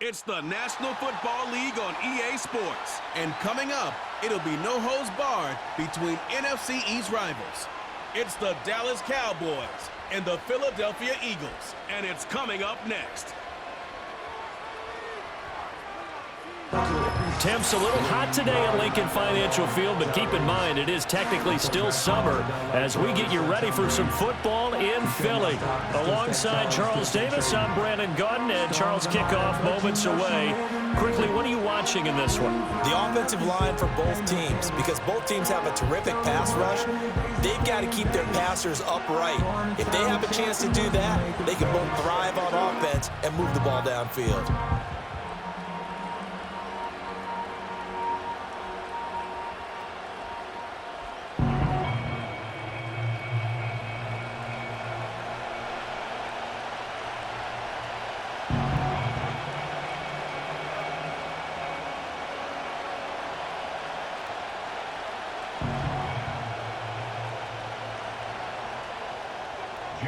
It's the National Football League on EA Sports. And coming up, it'll be no holds barred between NFC East rivals. It's the Dallas Cowboys and the Philadelphia Eagles. And it's coming up next. Temps a little hot today at Lincoln Financial Field, but keep in mind it is technically still summer as we get you ready for some football in Philly. Alongside Charles Davis, I'm Brandon Gaudin, and Charles, kickoff moments away. Quickly, what are you watching in this one? The offensive line for both teams, because both teams have a terrific pass rush. They've got to keep their passers upright. If they have a chance to do that, they can both thrive on offense and move the ball downfield.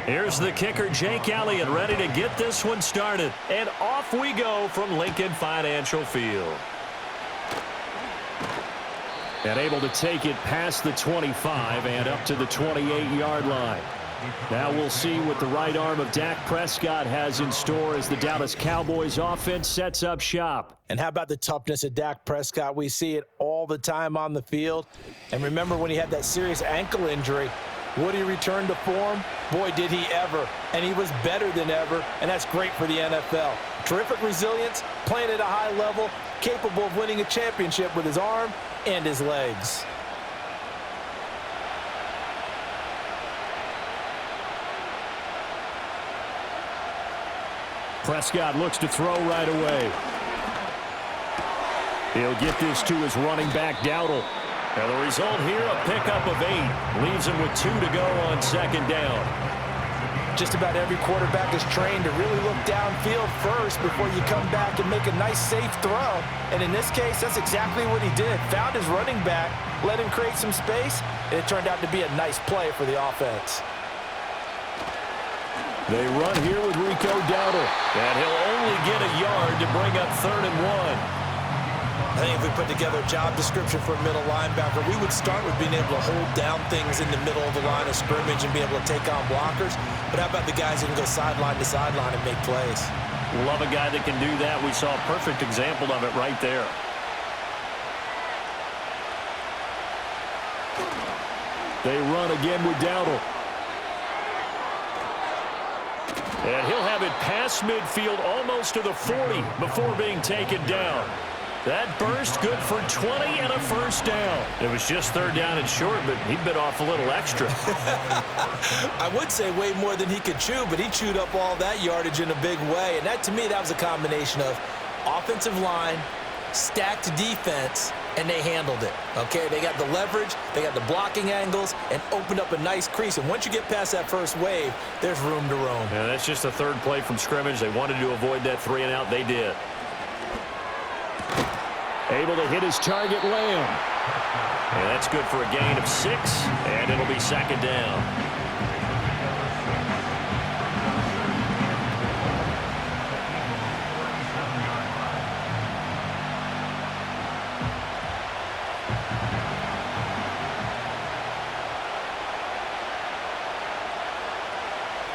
Here's the kicker, Jake Elliott, ready to get this one started. And off we go from Lincoln Financial Field. And able to take it past the 25 and up to the 28-yard line. Now we'll see what the right arm of Dak Prescott has in store as the Dallas Cowboys offense sets up shop. And how about the toughness of Dak Prescott? We see it all the time on the field. And remember when he had that serious ankle injury, would he return to form? Boy, did he ever. And he was better than ever, and that's great for the NFL. Terrific resilience, playing at a high level, capable of winning a championship with his arm and his legs. Prescott looks to throw right away. He'll get this to his running back, Dowdle. And the result here, a pickup of 8. Leaves him with 2 to go on second down. Just about every quarterback is trained to really look downfield first before you come back and make a nice, safe throw. And in this case, that's exactly what he did. Found his running back, let him create some space, and it turned out to be a nice play for the offense. They run here with Rico Dowdle. And he'll only get a yard to bring up 3rd and 1. I think if we put together a job description for a middle linebacker, we would start with being able to hold down things in the middle of the line of scrimmage and be able to take on blockers. But how about the guys who can go sideline to sideline and make plays? Love a guy that can do that. We saw a perfect example of it right there. They run again with Dowdle. And he'll have it past midfield almost to the 40 before being taken down. That burst good for 20 and a first down. It was just 3rd down and short, but he bit off a little extra. I would say way more than he could chew, but he chewed up all that yardage in a big way. And that, to me, that was a combination of offensive line, stacked defense, and they handled it. Okay, they got the leverage, they got the blocking angles, and opened up a nice crease. And once you get past that first wave, there's room to roam. Yeah, that's just the 3rd play from scrimmage. They wanted to avoid that 3 and out. They did. Able to hit his target, Lamb. And that's good for a gain of 6, and it'll be 2nd down.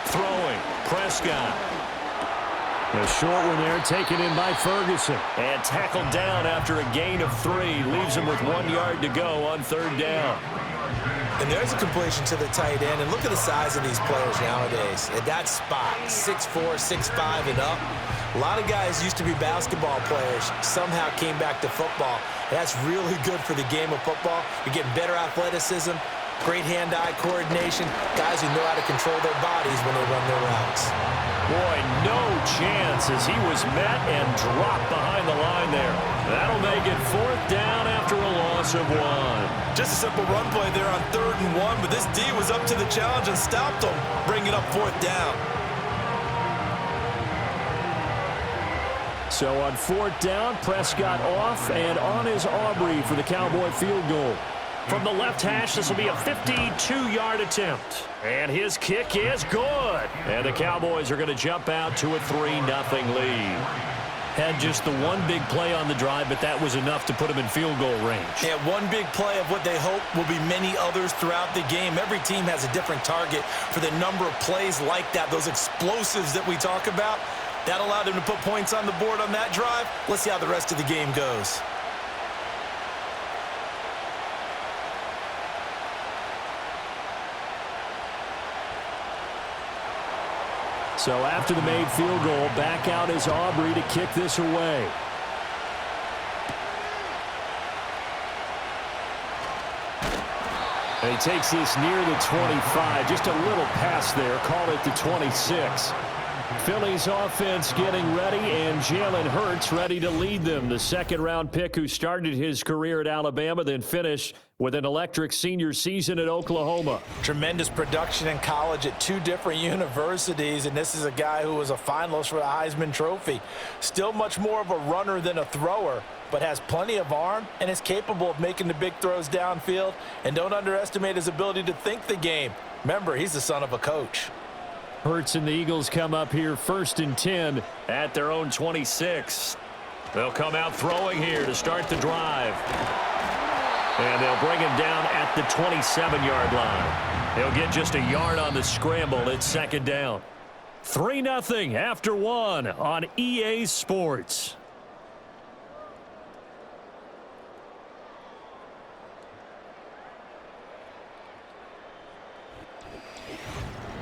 Throwing, Prescott. A short one there, taken in by Ferguson. And tackled down after a gain of 3. Leaves him with 1 yard to go on 3rd down. And there's a completion to the tight end. And look at the size of these players nowadays. At that spot, 6'4", 6'5", and up. A lot of guys used to be basketball players, somehow came back to football. And that's really good for the game of football. You're getting better athleticism, great hand-eye coordination, guys who know how to control their bodies when they run their routes. Boy, no chance as he was met and dropped behind the line there. That'll make it 4th down after a loss of 1. Just a simple run play there on 3rd and 1, but this D was up to the challenge and stopped him, bringing up 4th down. So on 4th down, Prescott off, and on is Aubrey for the Cowboy field goal. From the left hash, this will be a 52-yard attempt. And his kick is good. And the Cowboys are going to jump out to a 3-0 lead. Had just the one big play on the drive, but that was enough to put him in field goal range. Yeah, one big play of what they hope will be many others throughout the game. Every team has a different target for the number of plays like that, those explosives that we talk about. That allowed them to put points on the board on that drive. Let's see how the rest of the game goes. So after the made field goal, back out is Aubrey to kick this away. And he takes this near the 25. Just a little pass there. Call it the 26. Philly's offense getting ready, and Jalen Hurts ready to lead them. The second-round pick who started his career at Alabama, then finished with an electric senior season at Oklahoma. Tremendous production in college at 2 different universities, and this is a guy who was a finalist for the Heisman Trophy. Still much more of a runner than a thrower, but has plenty of arm and is capable of making the big throws downfield. And don't underestimate his ability to think the game. Remember, he's the son of a coach. Hurts and the Eagles come up here 1st and 10 at their own 26. They'll come out throwing here to start the drive. And they'll bring him down at the 27-yard line. He'll get just a yard on the scramble. It's 2nd down. 3-0 after 1 on EA Sports.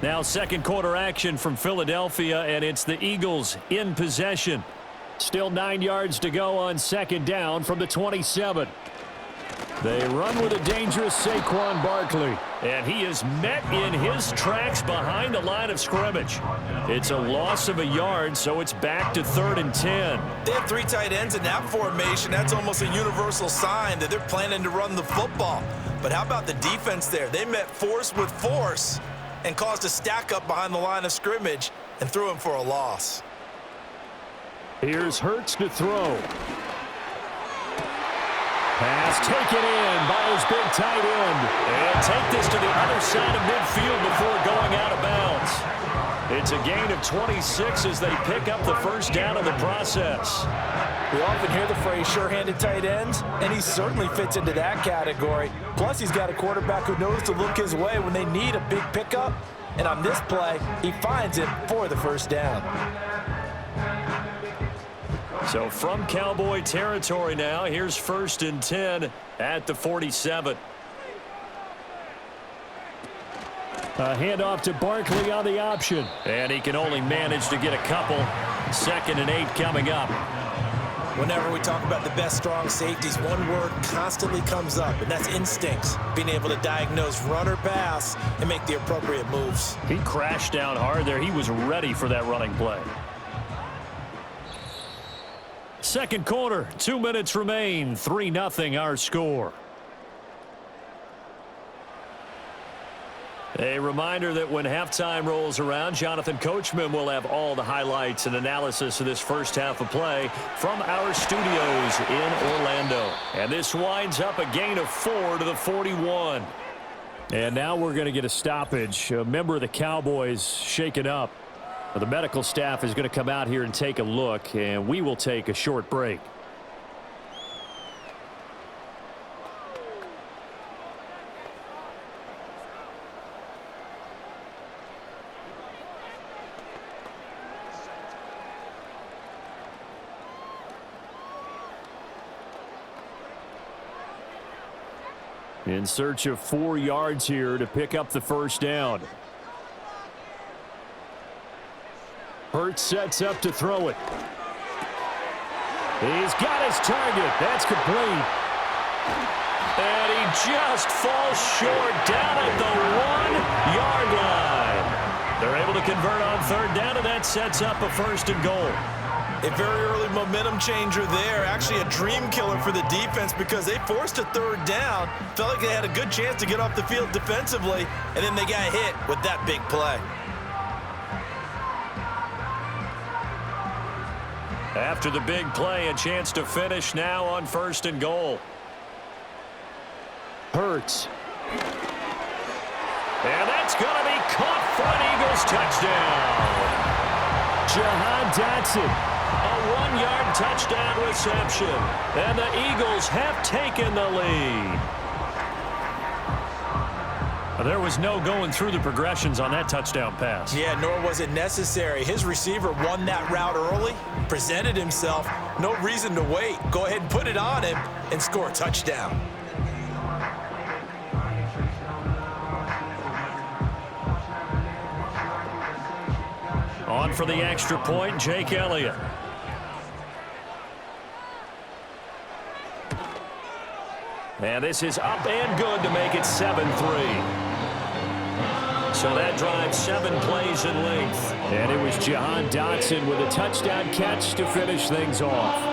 Now second quarter action from Philadelphia, and it's the Eagles in possession. Still 9 yards to go on 2nd down from the 27. They run with a dangerous Saquon Barkley, and he is met in his tracks behind the line of scrimmage. It's a loss of a yard, so it's back to 3rd and 10. They have 3 tight ends in that formation. That's almost a universal sign that they're planning to run the football. But how about the defense there? They met force with force and caused a stack up behind the line of scrimmage and threw him for a loss. Here's Hurts to throw. Pass taken in by his big tight end. And take this to the other side of midfield before going out of bounds. It's a gain of 26 as they pick up the 1st down in the process. We often hear the phrase sure-handed tight ends, and he certainly fits into that category. Plus, he's got a quarterback who knows to look his way when they need a big pickup. And on this play, he finds it for the 1st down. So from Cowboy territory now, here's 1st and 10 at the 47. A handoff to Barkley on the option. And he can only manage to get a couple. 2nd and 8 coming up. Whenever we talk about the best strong safeties, one word constantly comes up, and that's instincts. Being able to diagnose run or pass and make the appropriate moves. He crashed down hard there. He was ready for that running play. Second quarter, 2 minutes remain. 3-0 our score. A reminder that when halftime rolls around, Jonathan Coachman will have all the highlights and analysis of this first half of play from our studios in Orlando. And this winds up a gain of 4 to the 41. And now we're going to get a stoppage. A member of the Cowboys shaken up. The medical staff is going to come out here and take a look, and we will take a short break. In search of 4 yards here to pick up the 1st down. Hurts sets up to throw it. He's got his target. That's complete. And he just falls short down at the 1-yard line. They're able to convert on 3rd down, and that sets up a 1st and goal. A very early momentum changer there. Actually a dream killer for the defense because they forced a 3rd down. Felt like they had a good chance to get off the field defensively, and then they got hit with that big play. After the big play, a chance to finish now on 1st and goal. Hurts. And that's going to be caught for an Eagles touchdown. Jahan Dotson. A one-yard touchdown reception. And the Eagles have taken the lead. There was no going through the progressions on that touchdown pass. Yeah, nor was it necessary. His receiver won that route early, presented himself. No reason to wait. Go ahead and put it on him and score a touchdown. On for the extra point, Jake Elliott. And this is up and good to make it 7-3. So that drives 7 plays in length. And it was Jahan Dotson with a touchdown catch to finish things off.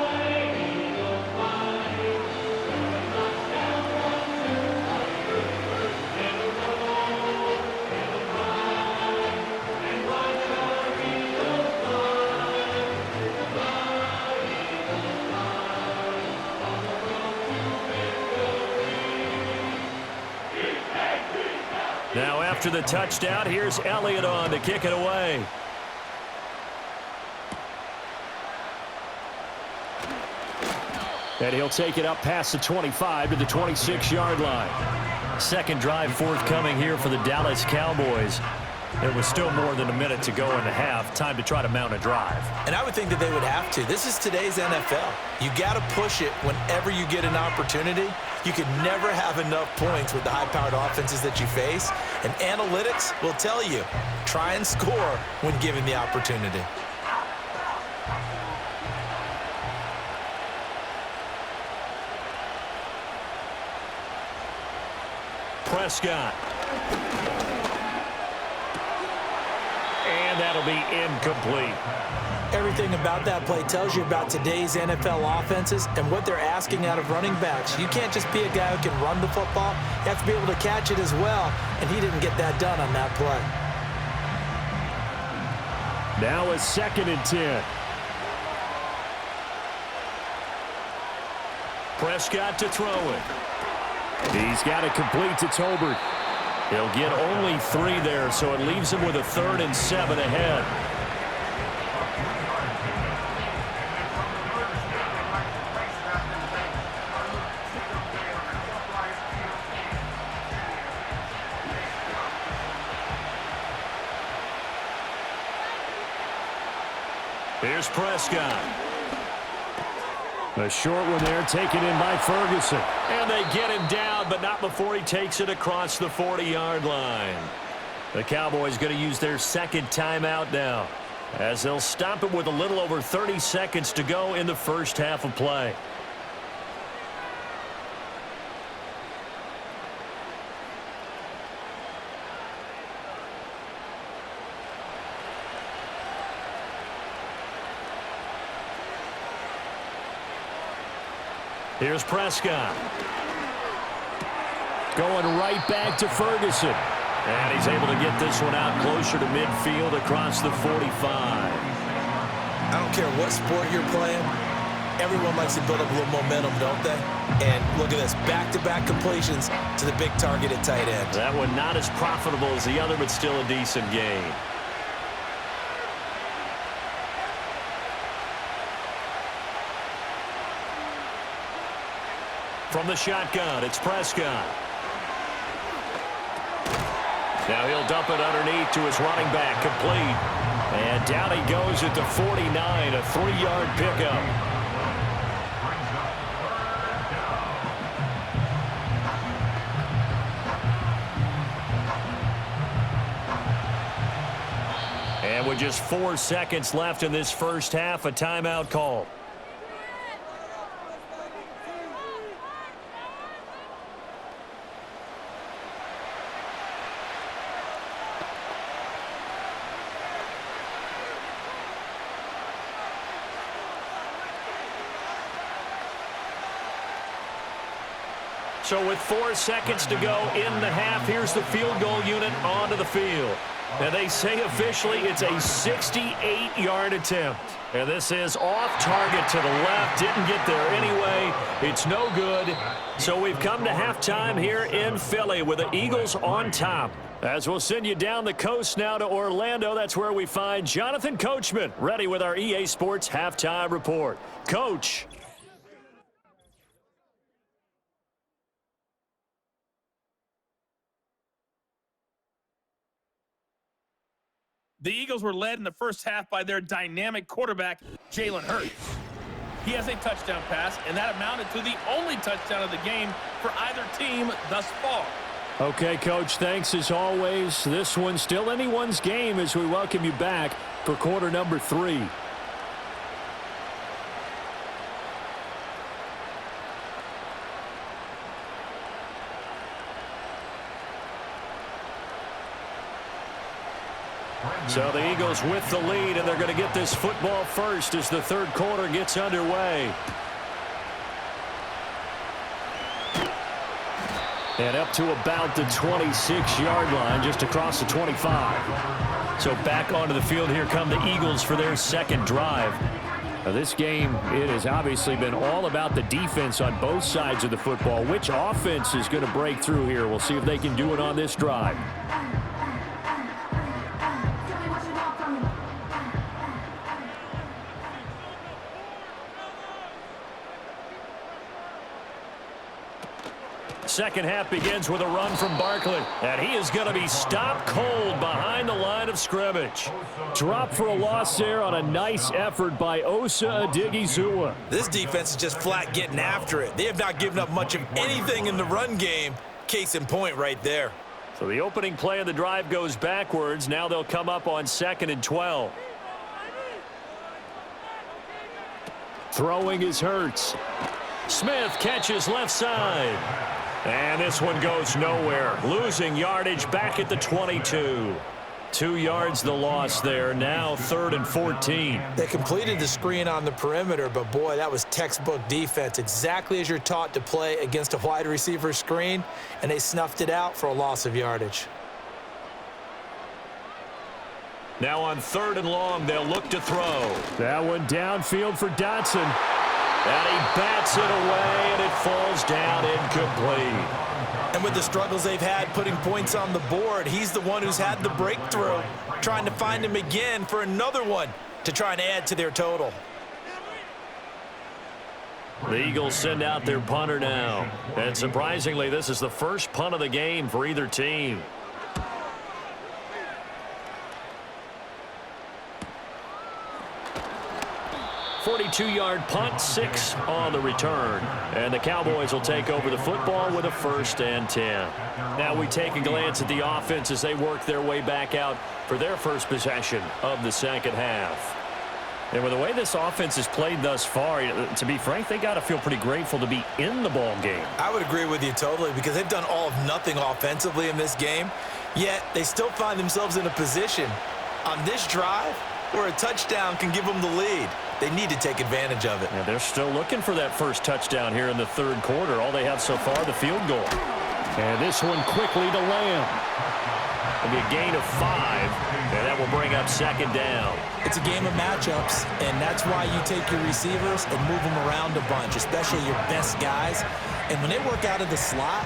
Now after the touchdown, here's Elliott on to kick it away. And he'll take it up past the 25 to the 26-yard line. Second drive forthcoming here for the Dallas Cowboys. There was still more than a minute to go in the half. Time to try to mount a drive. And I would think that they would have to. This is today's NFL. You got to push it whenever you get an opportunity. You can never have enough points with the high-powered offenses that you face. And analytics will tell you, try and score when given the opportunity. Prescott. And that'll be incomplete. Everything about that play tells you about today's NFL offenses and what they're asking out of running backs. You can't just be a guy who can run the football. You have to be able to catch it as well, and he didn't get that done on that play. Now a 2nd and 10. Prescott to throw it. He's got it complete to Tolbert. He'll get only 3 there, so it leaves him with a 3rd and 7 ahead. Here's Prescott. A short one there, taken in by Ferguson. And they get him down, but not before he takes it across the 40-yard line. The Cowboys going to use their 2nd timeout now, as they'll stop it with a little over 30 seconds to go in the first half of play. Here's Prescott. Going right back to Ferguson. And he's able to get this one out closer to midfield across the 45. I don't care what sport you're playing. Everyone likes to build up a little momentum, don't they? And look at this, back-to-back completions to the big target at tight end. That one not as profitable as the other, but still a decent gain. From the shotgun, it's Prescott. Now he'll dump it underneath to his running back, complete. And down he goes at the 49, a 3-yard pickup. And with just 4 seconds left in this first half, a timeout call. So with 4 seconds to go in the half, here's the field goal unit onto the field. And they say officially it's a 68-yard attempt. And this is off target to the left. Didn't get there anyway. It's no good. So we've come to halftime here in Philly with the Eagles on top. As we'll send you down the coast now to Orlando, that's where we find Jonathan Coachman, ready with our EA Sports Halftime Report. Coach. The Eagles were led in the first half by their dynamic quarterback, Jalen Hurts. He has a touchdown pass, and that amounted to the only touchdown of the game for either team thus far. Okay, Coach, thanks as always. This one's still anyone's game as we welcome you back for quarter number 3. So the Eagles with the lead, and they're going to get this football first as the third quarter gets underway. And up to about the 26-yard line, just across the 25. So back onto the field, here come the Eagles for their second drive. Now this game, it has obviously been all about the defense on both sides of the football. Which offense is going to break through here? We'll see if they can do it on this drive. Second half begins with a run from Barkley, and he is going to be stopped cold behind the line of scrimmage. Drop for a loss there on a nice effort by Osa Odighizuwa. This defense is just flat getting after it. They have not given up much of anything in the run game. Case in point right there. So the opening play of the drive goes backwards. Now they'll come up on 2nd and 12. Throwing is Hurts. Smith catches left side. And this one goes nowhere. Losing yardage back at the 22. 2 yards the loss there. Now 3rd and 14. They completed the screen on the perimeter, but boy, that was textbook defense. Exactly as you're taught to play against a wide receiver screen, and they snuffed it out for a loss of yardage. Now on 3rd and long, they'll look to throw. That one downfield for Dotson. And he bats it away, and it falls down incomplete. And with the struggles they've had putting points on the board, he's the one who's had the breakthrough, trying to find him again for another one to try and add to their total. The Eagles send out their punter now. And surprisingly, this is the first punt of the game for either team. 42-yard punt, 6 on the return. And the Cowboys will take over the football with a 1st and 10. Now we take a glance at the offense as they work their way back out for their first possession of the second half. And with the way this offense has played thus far, to be frank, they got to feel pretty grateful to be in the ball game. I would agree with you totally, because they've done all of nothing offensively in this game, yet they still find themselves in a position on this drive where a touchdown can give them the lead. They need to take advantage of it. Yeah, they're still looking for that first touchdown here in the third quarter. All they have so far, the field goal. And this one quickly to Lamb. It'll be a gain of 5, and that will bring up 2nd down. It's a game of matchups, and that's why you take your receivers and move them around a bunch, especially your best guys. And when they work out of the slot,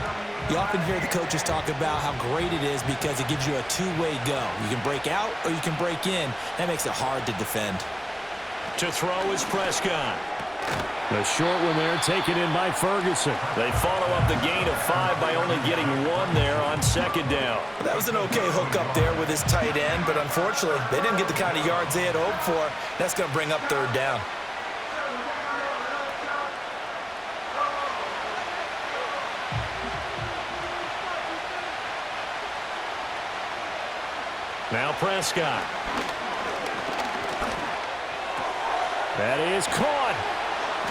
you often hear the coaches talk about how great it is because it gives you a two-way go. You can break out or you can break in. That makes it hard to defend. To throw is Prescott. The short one there taken in by Ferguson. They follow up the gain of 5 by only getting 1 there on 2nd down. That was an okay hook up there with his tight end, but unfortunately, they didn't get the kind of yards they had hoped for. That's going to bring up 3rd down. Now Prescott. That is caught.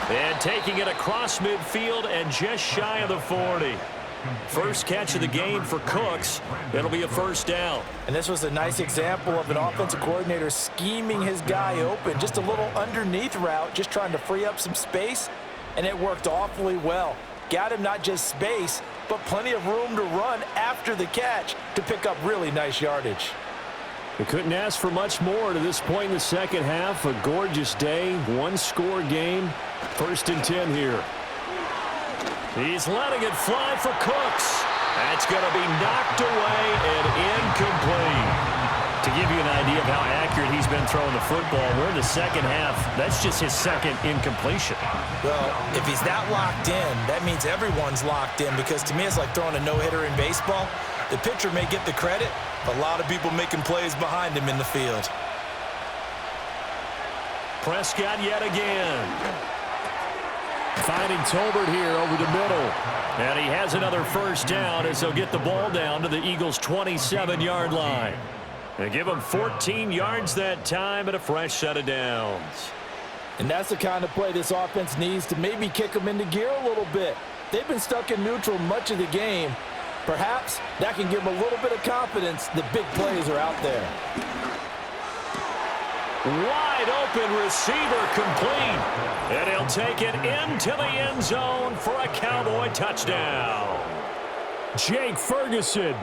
And taking it across midfield and just shy of the 40. First catch of the game for Cooks. It'll be a 1st down. And this was a nice example of an offensive coordinator scheming his guy open. Just a little underneath route, just trying to free up some space, and it worked awfully well. Got him not just space, but plenty of room to run after the catch to pick up really nice yardage. We couldn't ask for much more to this point in the second half. A gorgeous day, 1-score game. 1st and 10 here. He's letting it fly for Cooks. That's going to be knocked away and accurate he's been throwing the football. We're in the second half. That's just his second incompletion. Well, if he's that locked in, that means everyone's locked in, because to me it's like throwing a no-hitter in baseball. The pitcher may get the credit, but a lot of people making plays behind him in the field. Prescott yet again. Finding Tolbert here over the middle. And he has another first down as they'll get the ball down to the Eagles' 27-yard line. They give him 14 yards that time and a fresh set of downs. And that's the kind of play this offense needs to maybe kick them into gear a little bit. They've been stuck in neutral much of the game. Perhaps that can give them a little bit of confidence that big plays are out there. Wide open receiver complete. And he'll take it into the end zone for a Cowboy touchdown. Jake Ferguson,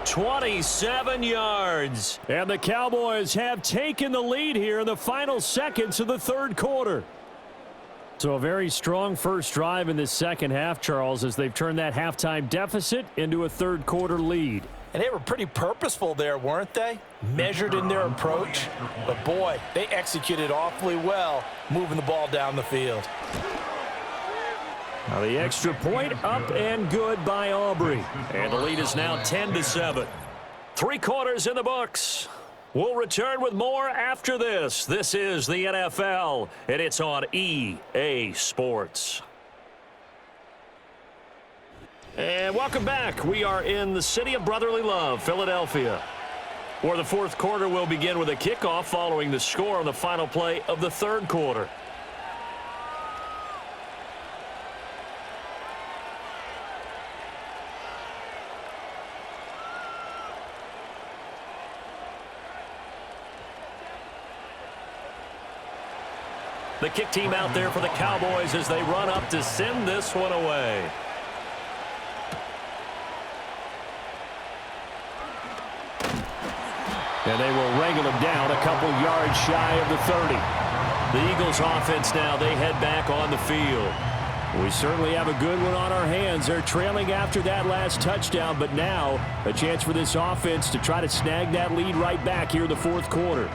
27 yards. And the Cowboys have taken the lead here in the final seconds of the third quarter. So a very strong first drive in this second half, Charles, as they've turned that halftime deficit into a third quarter lead. And they were pretty purposeful there, weren't they? Measured in their approach. But, boy, they executed awfully well moving the ball down the field. Now the extra point up and good by Aubrey. And the lead is now 10-7. 3 quarters in the books. We'll return with more after this. This is the NFL, and it's on EA Sports. And welcome back. We are in the city of brotherly love, Philadelphia, where the fourth quarter will begin with a kickoff following the score on the final play of the third quarter. The kick team out there for the Cowboys as they run up to send this one away. And they will wrangle him down a couple yards shy of the 30. The Eagles offense now, they head back on the field. We certainly have a good one on our hands. They're trailing after that last touchdown, but now a chance for this offense to try to snag that lead right back here in the fourth quarter.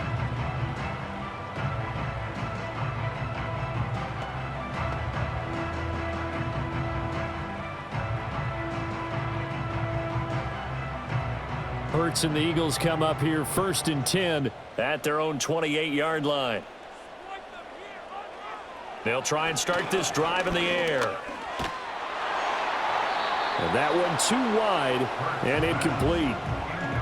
Hurts and the Eagles come up here 1st and 10 at their own 28-yard line. They'll try and start this drive in the air. And that one too wide and incomplete.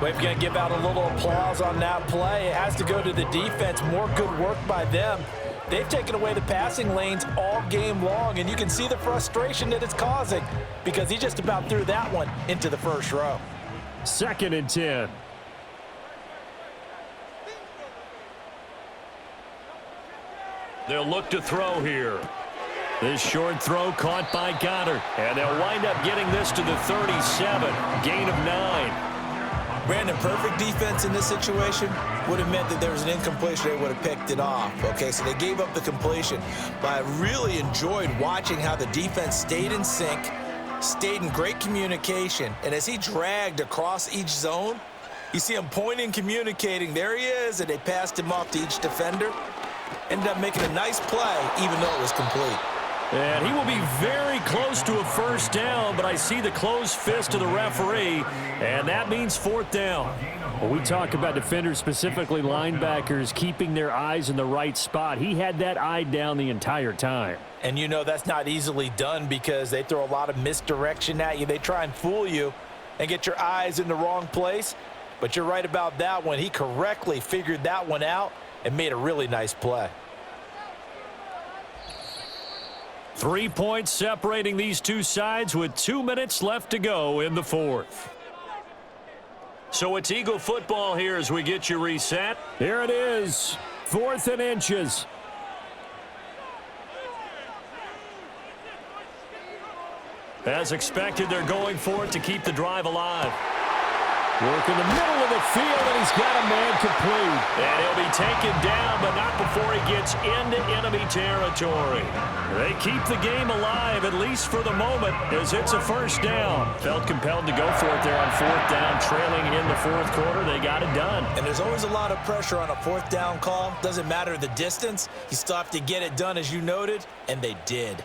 We're going to give out a little applause on that play. It has to go to the defense. More good work by them. They've taken away the passing lanes all game long, and you can see the frustration that it's causing because he just about threw that one into the first row. 2nd and 10. They'll look to throw here. This short throw caught by Goddard. And they'll wind up getting this to the 37. Gain of 9. Brandon, perfect defense in this situation would have meant that there was an incompletion. They would have picked it off. Okay, so they gave up the completion. But I really enjoyed watching how the defense stayed in sync, stayed in great communication, and as he dragged across each zone, you see him pointing, communicating. There he is, and they passed him off to each defender. Ended up making a nice play, even though it was complete. And he will be very close to a first down, but I see the closed fist of the referee, and that means 4th down. Well, we talk about defenders, specifically linebackers, keeping their eyes in the right spot. He had that eye down the entire time. And you know that's not easily done because they throw a lot of misdirection at you. They try and fool you and get your eyes in the wrong place. But you're right about that one. He correctly figured that one out and made a really nice play. 3 points separating these two sides with 2 minutes left to go in the fourth. So it's Eagle football here as we get you reset. Here it is, 4th and inches. As expected, they're going for it to keep the drive alive. Working the middle of the field, and he's got a man complete. And he'll be taken down, but not before he gets into enemy territory. They keep the game alive, at least for the moment, as it's a first down. Felt compelled to go for it there on fourth down, trailing in the fourth quarter. They got it done. And there's always a lot of pressure on a fourth down call. Doesn't matter the distance. You still have to get it done, as you noted, and they did.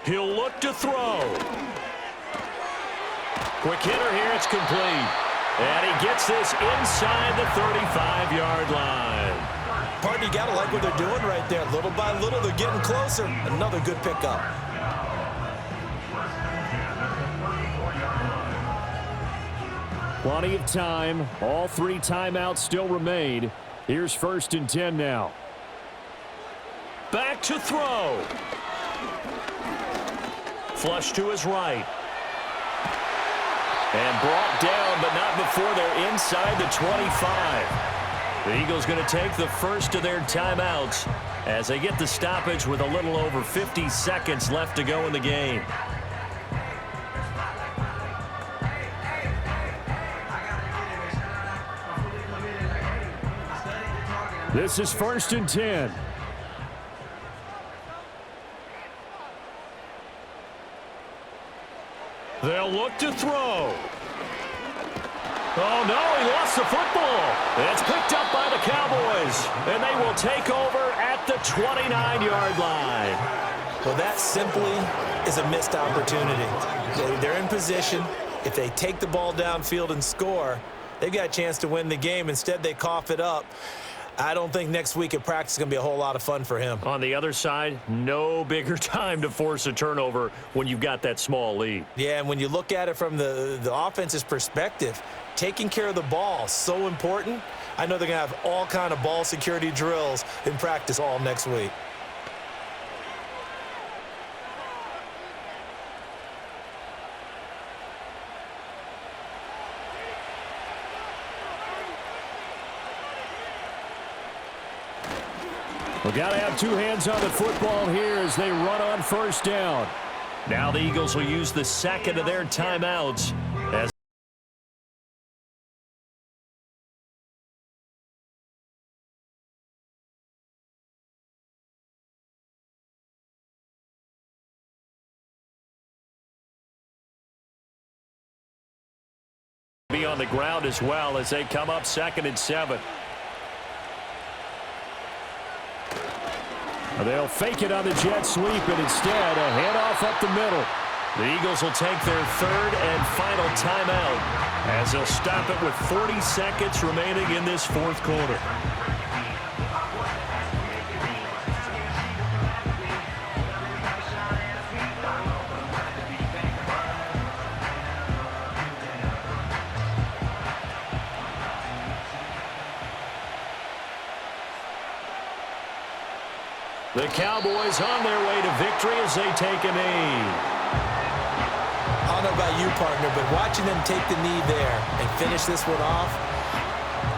He'll look to throw. Quick hitter here, it's complete. And he gets this inside the 35-yard line. Partner, you got to like what they're doing right there. Little by little, they're getting closer. Another good pickup. Plenty of time. All 3 timeouts still remain. Here's 1st and 10 now. Back to throw. Flush to his right. And brought down, but not before they're inside the 25. The Eagles going to take the first of their timeouts as they get the stoppage with a little over 50 seconds left to go in the game. This is 1st and 10. They'll look to throw. Oh, no, he lost the football. It's picked up by the Cowboys, and they will take over at the 29-yard line. Well, that simply is a missed opportunity. They're in position. If they take the ball downfield and score, they've got a chance to win the game. Instead, they cough it up. I don't think next week at practice is going to be a whole lot of fun for him. On the other side, no bigger time to force a turnover when you've got that small lead. Yeah, and when you look at it from the offense's perspective, taking care of the ball, so important. I know they're going to have all kind of ball security drills in practice all next week. We've got to have 2 hands on the football here as they run on 1st down. Now the Eagles will use the second of their timeouts as be on the ground as well as they come up 2nd and 7. They'll fake it on the jet sweep, and instead a handoff up the middle. The Eagles will take their 3rd and final timeout as they'll stop it with 40 seconds remaining in this 4th quarter. The Cowboys on their way to victory as they take a knee. I don't know about you, partner, but watching them take the knee there and finish this one off,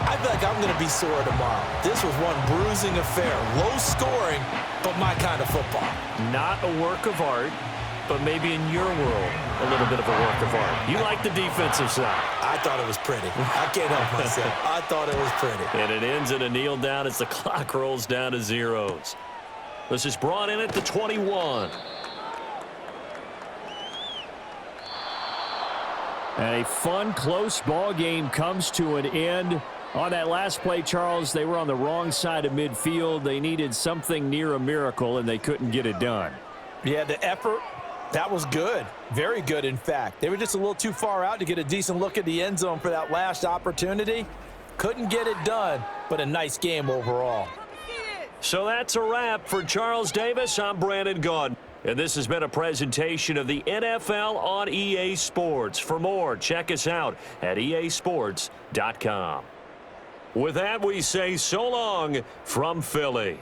I feel like I'm going to be sore tomorrow. This was one bruising affair. Low scoring, but my kind of football. Not a work of art, but maybe in your world, a little bit of a work of art. You like the defensive side. I thought it was pretty. I can't help myself. I thought it was pretty. And it ends in a kneel down as the clock rolls down to zeros. This is brought in at the 21. And a fun, close ball game comes to an end. On that last play, Charles, they were on the wrong side of midfield. They needed something near a miracle, and they couldn't get it done. Yeah, the effort, that was good. Very good, in fact. They were just a little too far out to get a decent look at the end zone for that last opportunity. Couldn't get it done, but a nice game overall. So that's a wrap for Charles Davis. I'm Brandon Gaudin. And this has been a presentation of the NFL on EA Sports. For more, check us out at easports.com. With that, we say so long from Philly.